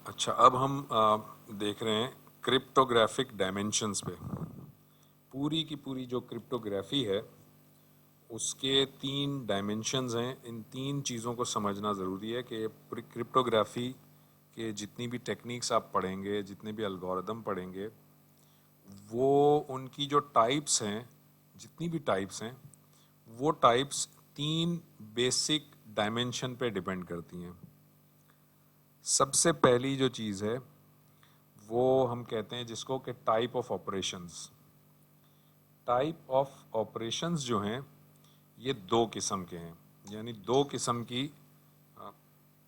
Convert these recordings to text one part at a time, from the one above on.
اچھا، اب ہم دیکھ رہے ہیں کرپٹوگرافک ڈائمینشنز پہ. پوری کی پوری جو کرپٹوگرافی ہے اس کے 3 ڈائمینشنز ہیں. ان 3 چیزوں کو سمجھنا ضروری ہے کہ کرپٹوگرافی کے جتنی بھی ٹیکنیکس آپ پڑھیں گے، جتنے بھی الگوریدم پڑھیں گے، وہ ان کی جو ٹائپس ہیں، جتنی بھی ٹائپس ہیں، وہ ٹائپس 3 بیسک ڈائمینشن پہ ڈیپینڈ کرتی ہیں. سب سے پہلی جو چیز ہے وہ ہم کہتے ہیں جس کو کہ type of operations. Type of operations جو ہیں یہ 2 قسم کے ہیں. یعنی 2 قسم کی،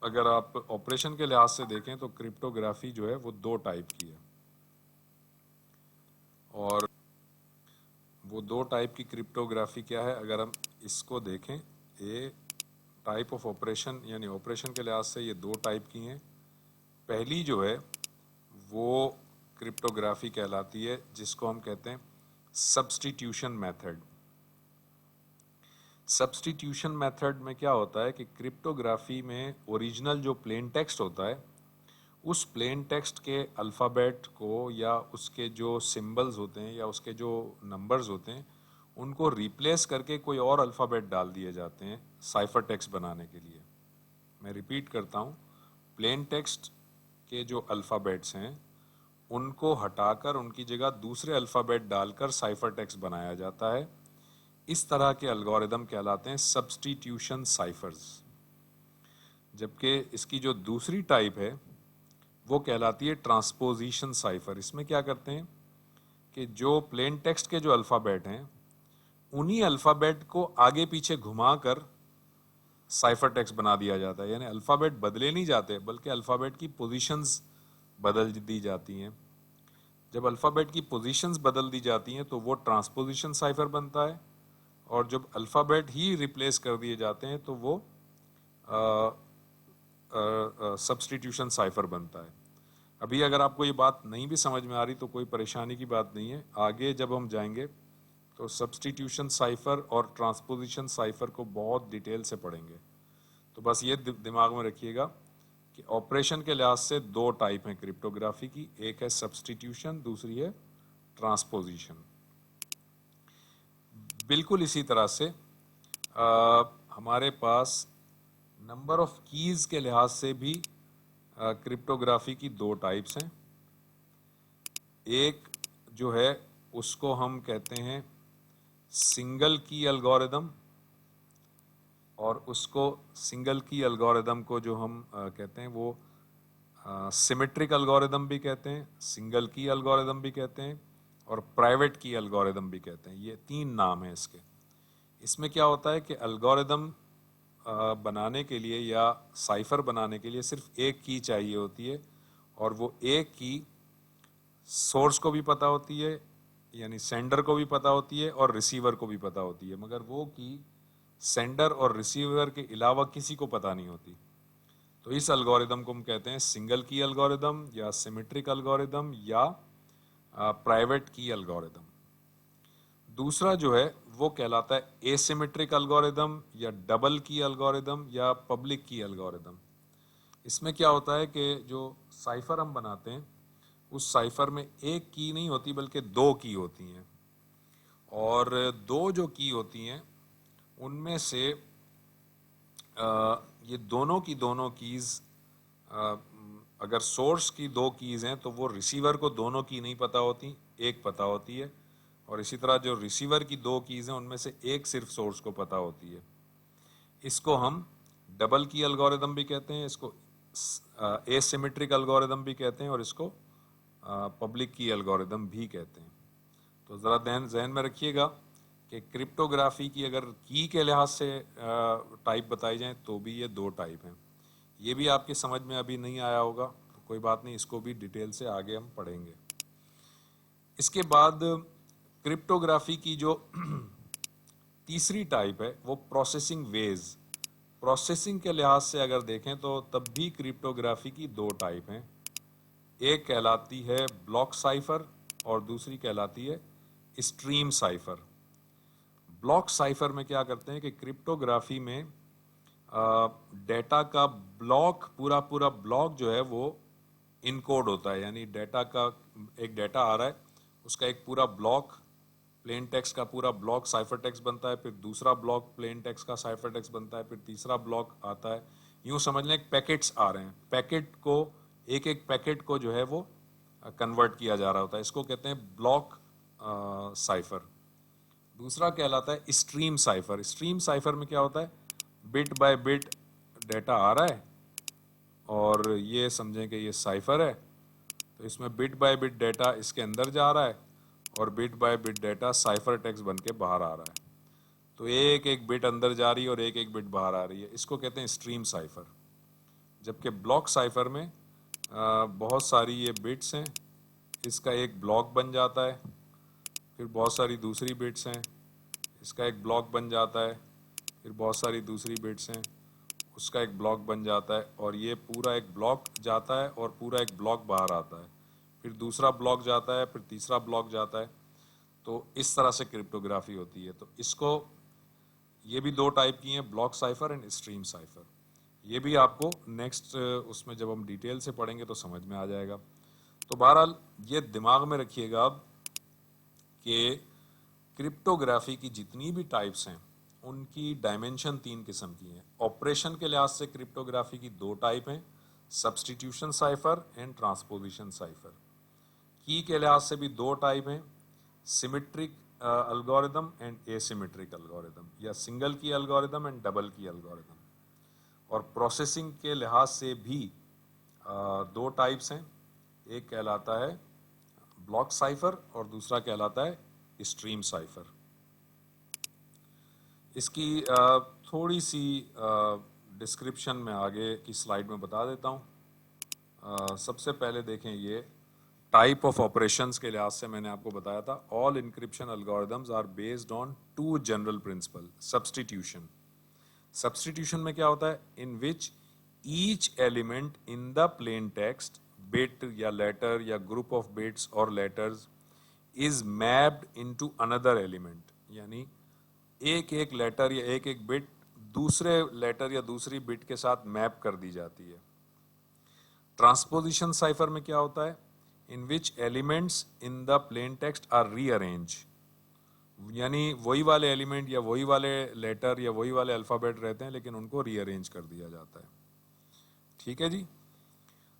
اگر آپ آپریشن کے لحاظ سے دیکھیں تو کرپٹوگرافی جو ہے وہ 2 ٹائپ کی ہے. اور وہ 2 ٹائپ کی کرپٹوگرافی کیا ہے؟ اگر ہم اس کو دیکھیں، ٹائپ آف آپریشن یعنی آپریشن کے لحاظ سے یہ 2 ٹائپ کی ہیں. پہلی جو ہے وہ کرپٹوگرافی کہلاتی ہے جس کو ہم کہتے ہیں سبسٹیٹیوشن میتھڈ. سبسٹیٹیوشن میتھڈ میں کیا ہوتا ہے کہ کرپٹوگرافی میں اوریجنل جو پلین ٹیکسٹ ہوتا ہے اس پلین ٹیکسٹ کے الفابیٹ کو یا اس کے جو سمبلز ہوتے ہیں یا اس کے جو نمبرز ہوتے ہیں ان کو ریپلیس کر کے کوئی اور الفابیٹ ڈال دیے جاتے ہیں سائفر ٹیکسٹ بنانے کے لیے. میں ریپیٹ کرتا ہوں، پلین ٹیکسٹ کے جو الفابیٹس ہیں ان کو ہٹا کر ان کی جگہ دوسرے الفابیٹ ڈال کر سائفر ٹیکسٹ بنایا جاتا ہے. اس طرح کے الگوریدم کہلاتے ہیں سبسٹیٹیوشن سائفرز. جبکہ اس کی جو دوسری ٹائپ ہے وہ کہلاتی ہے ٹرانسپوزیشن سائفر. اس میں کیا کرتے ہیں کہ جو پلین ٹیکسٹ کے جو الفابیٹ ہیں انہی الفابیٹ کو آگے پیچھے گھما کر سائفر ٹیکسٹ بنا دیا جاتا ہے. یعنی الفابیٹ بدلے نہیں جاتے بلکہ الفابیٹ کی پوزیشنز بدل دی جاتی ہیں. جب الفابیٹ کی پوزیشنز بدل دی جاتی ہیں تو وہ ٹرانسپوزیشن سائفر بنتا ہے، اور جب الفابیٹ ہی ریپلیس کر دیے جاتے ہیں تو وہ سبسٹیٹیوشن سائفر بنتا ہے. ابھی اگر آپ کو یہ بات نہیں بھی سمجھ میں آ رہی تو کوئی پریشانی کی بات نہیں ہے. آگے جب ہم جائیں گے تو سبسٹیٹیوشن سائفر اور ٹرانسپوزیشن سائفر کو بہت ڈیٹیل سے پڑھیں گے. تو بس یہ دماغ میں رکھیے گا کہ آپریشن کے لحاظ سے 2 ٹائپ ہیں کرپٹوگرافی کی، ایک ہے سبسٹیٹیوشن، دوسری ہے ٹرانسپوزیشن. بالکل اسی طرح سے ہمارے پاس نمبر آف کیز کے لحاظ سے بھی کرپٹوگرافی کی 2 ٹائپس ہیں. ایک جو ہے اس کو ہم کہتے ہیں سنگل کی الگوریدم، اور اس کو سنگل کی الگوریدم کو جو ہم کہتے ہیں وہ سیمیٹرک الگوریدم بھی کہتے ہیں، سنگل کی الگوریدم بھی کہتے ہیں، اور پرائیویٹ کی الگوریدم بھی کہتے ہیں. یہ 3 نام ہیں اس کے. اس میں کیا ہوتا ہے کہ الگوریدم بنانے کے لیے یا سائفر بنانے کے لیے صرف ایک کی چاہیے ہوتی ہے، اور وہ ایک کی سورس کو بھی پتہ ہوتی ہے، یعنی سینڈر کو بھی پتہ ہوتی ہے اور ریسیور کو بھی پتہ ہوتی ہے، مگر وہ کی سینڈر اور ریسیور کے علاوہ کسی کو پتہ نہیں ہوتی. تو اس الگوریدم کو ہم کہتے ہیں سنگل کی الگوریدم یا سیمیٹرک الگوریدم یا پرائیویٹ کی الگوریدم. دوسرا جو ہے وہ کہلاتا ہے اے سیمیٹرک الگوریدم یا ڈبل کی الگوریدم یا پبلک کی الگوریدم. اس میں کیا ہوتا ہے کہ جو سائفر ہم بناتے ہیں اس سائفر میں ایک کی نہیں ہوتی بلکہ 2 کی ہوتی ہیں، اور 2 جو کی ہوتی ہیں ان میں سے یہ دونوں کی دونوں کیز، اگر سورس کی 2 کیز ہیں تو وہ ریسیور کو دونوں کی نہیں پتہ ہوتی، ایک پتہ ہوتی ہے. اور اسی طرح جو ریسیور کی 2 کیز ہیں ان میں سے ایک صرف سورس کو پتہ ہوتی ہے. اس کو ہم ڈبل کی الگوریدم بھی کہتے ہیں، اس کو اے سیمیٹرک الگوریدم بھی کہتے ہیں، اور اس کو پبلک کی الگوریدم بھی کہتے ہیں. تو ذرا ذہن میں رکھیے گا کہ کرپٹوگرافی کی اگر کی کے لحاظ سے ٹائپ بتائی جائیں تو بھی یہ 2 ٹائپ ہیں. یہ بھی آپ کی سمجھ میں ابھی نہیں آیا ہوگا تو کوئی بات نہیں، اس کو بھی ڈیٹیل سے آگے ہم پڑھیں گے. اس کے بعد کرپٹوگرافی کی جو تیسری ٹائپ ہے وہ پروسیسنگ ویز. پروسیسنگ کے لحاظ سے اگر دیکھیں تو تب بھی کرپٹوگرافی کی 2 ٹائپ ہیں. ایک کہلاتی ہے بلاک سائفر اور دوسری کہلاتی ہے اسٹریم سائفر. بلاک سائفر میں کیا کرتے ہیں کہ کرپٹوگرافی میں ڈیٹا کا بلاک، پورا بلاک جو ہے وہ ان کوڈ ہوتا ہے, یعنی ڈیٹا کا ایک ڈیٹا آ رہا ہے, اس کا ایک پورا بلاک پلین ٹیکسٹ کا پورا بلاک سائفر ٹیکسٹ بنتا ہے, پھر دوسرا بلاک پلین ٹیکسٹ کا سائفر ٹیکسٹ بنتا ہے, پھر تیسرا بلاک آتا ہے. یوں سمجھ لیں پیکٹس آ رہے ہیں, پیکٹ کو ایک ایک پیکٹ کو جو ہے وہ کنورٹ کیا جا رہا ہوتا ہے, اس کو کہتے ہیں بلاک سائفر. دوسرا کہلاتا ہے اسٹریم سائفر. اسٹریم سائفر میں کیا ہوتا ہے, بٹ بائی بٹ ڈیٹا آ رہا ہے اور یہ سمجھیں کہ یہ سائفر ہے, تو اس میں بٹ بائی بٹ ڈیٹا اس کے اندر جا رہا ہے اور bit by bit data cipher text بن کے باہر آ رہا ہے. تو ایک ایک بٹ اندر جا رہی ہے اور ایک ایک بٹ باہر آ رہی ہے, اس کو کہتے ہیں اسٹریم سائفر. جبکہ بلاک سائفر میں بہت ساری یہ بٹس ہیں, اس کا ایک بلاک بن جاتا ہے, پھر بہت ساری دوسری بٹس ہیں, اس کا ایک بلاک بن جاتا ہے, پھر بہت ساری دوسری بٹس ہیں, اس کا ایک بلاک بن جاتا ہے, اور یہ پورا ایک بلاک جاتا ہے اور پورا ایک بلاک باہر آتا ہے, پھر دوسرا بلاک جاتا ہے, پھر تیسرا بلاک جاتا ہے. تو اس طرح سے کرپٹوگرافی ہوتی ہے. تو اس کو یہ بھی دو ٹائپ کی ہیں, block cipher and stream cipher. یہ بھی آپ کو نیکسٹ اس میں جب ہم ڈیٹیل سے پڑھیں گے تو سمجھ میں آ جائے گا. تو بہرحال یہ دماغ میں رکھیے گا اب کہ کرپٹوگرافی کی جتنی بھی ٹائپس ہیں ان کی ڈائمنشن 3 قسم کی ہیں. آپریشن کے لحاظ سے کرپٹوگرافی کی 2 ٹائپ ہیں, سبسٹیٹیوشن سائفر اینڈ ٹرانسپوزیشن سائفر. کی کے لحاظ سے بھی 2 ٹائپ ہیں, symmetric algorithm and a symmetric algorithm, یا سنگل کی الگوریدم اینڈ ڈبل کی الگوریدم. اور پروسیسنگ کے لحاظ سے بھی 2 ٹائپس ہیں, ایک کہلاتا ہے بلاک سائفر اور دوسرا کہلاتا ہے اسٹریم سائفر. اس کی تھوڑی سی ڈسکرپشن میں آگے کی سلائیڈ میں بتا دیتا ہوں. سب سے پہلے دیکھیں, یہ ٹائپ آف آپریشنز کے لحاظ سے میں نے آپ کو بتایا تھا, all encryption algorithms are based on 2 general principle. Substitution, substitution میں کیا ہوتا ہے, in which each element in the plain text bit یا لیٹر یا گروپ آف بٹس اور letters is mapped into another element, یعنی ایک ایک لیٹر یا ایک ایک بٹ دوسرے لیٹر یا دوسری بٹ کے ساتھ میپ کر دی جاتی ہے. ٹرانسپوزیشن سائفر میں کیا ہوتا ہے, in which elements in the plain text are rearranged, یعنی وہی والے ایلیمنٹ یا وہی والے لیٹر یا وہی والے الفابیٹ رہتے ہیں لیکن ان کو ری ارینج کر دیا جاتا ہے. ٹھیک ہے جی.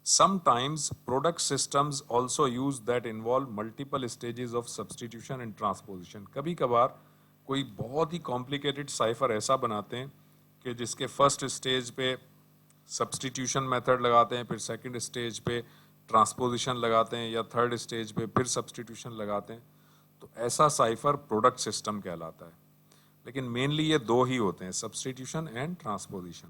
Sometimes product systems also use that involve multiple stages of substitution and transposition. کبھی کبھار کوئی بہت ہی کمپلیکیٹڈ سائفر ایسا بناتے ہیں کہ جس کے فرسٹ اسٹیج پہ سبسٹیٹیوشن میتھڈ لگاتے ہیں, پھر سیکنڈ اسٹیج پہ ٹرانسپوزیشن لگاتے ہیں, یا تھرڈ اسٹیج پہ پھر سبسٹیٹیوشن لگاتے ہیں. تو ایسا سائفر پروڈکٹ سسٹم کہلاتا ہے. لیکن مینلی یہ 2 ہی ہوتے ہیں, سبسٹیٹیوشن اینڈ ٹرانسپوزیشن.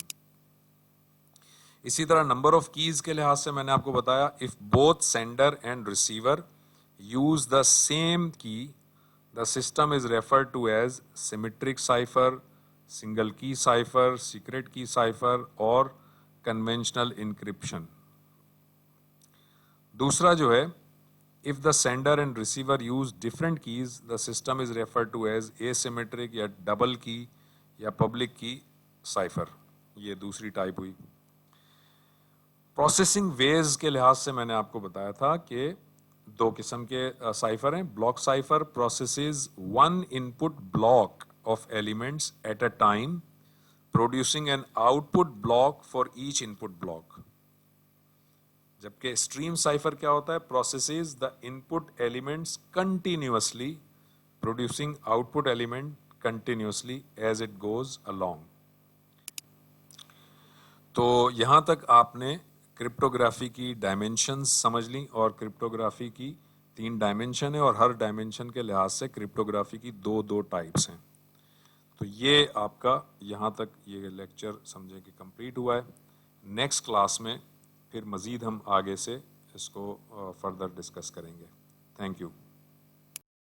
اسی طرح نمبر آف کیز کے لحاظ سے میں نے آپ کو بتایا, if both sender and receiver use the same key, the system is referred to as symmetric cipher, single key cipher, secret key cipher اور کنونشنل انکرپشن. دوسرا جو ہے, if the sender and receiver use different keys, the system is referred to as asymmetric یا double key یا public کی cipher. یہ دوسری type ہوئی. پروسیسنگ ویز کے لحاظ سے میں نے آپ کو بتایا تھا کہ 2 قسم کے سائفر ہیں. Block cipher processes 1 input block of elements at a time, producing an output block for each input block. جبکہ اسٹریم سائفر کیا ہوتا ہے, processes the input elements continuously, producing output element continuously as it goes along. تو یہاں تک آپ نے cryptography کی ڈائمنشنز سمجھ لیں, اور کرپٹوگرافی کی 3 ڈائمنشن ہیں اور ہر ڈائمنشن کے لحاظ سے کرپٹوگرافی کی 2 ٹائپس ہیں. تو یہ آپ کا یہاں تک یہ لیکچر سمجھے کہ کمپلیٹ ہوا ہے. نیکسٹ کلاس میں پھر مزید ہم آگے سے اس کو فردر ڈسکس کریں گے. Thank you.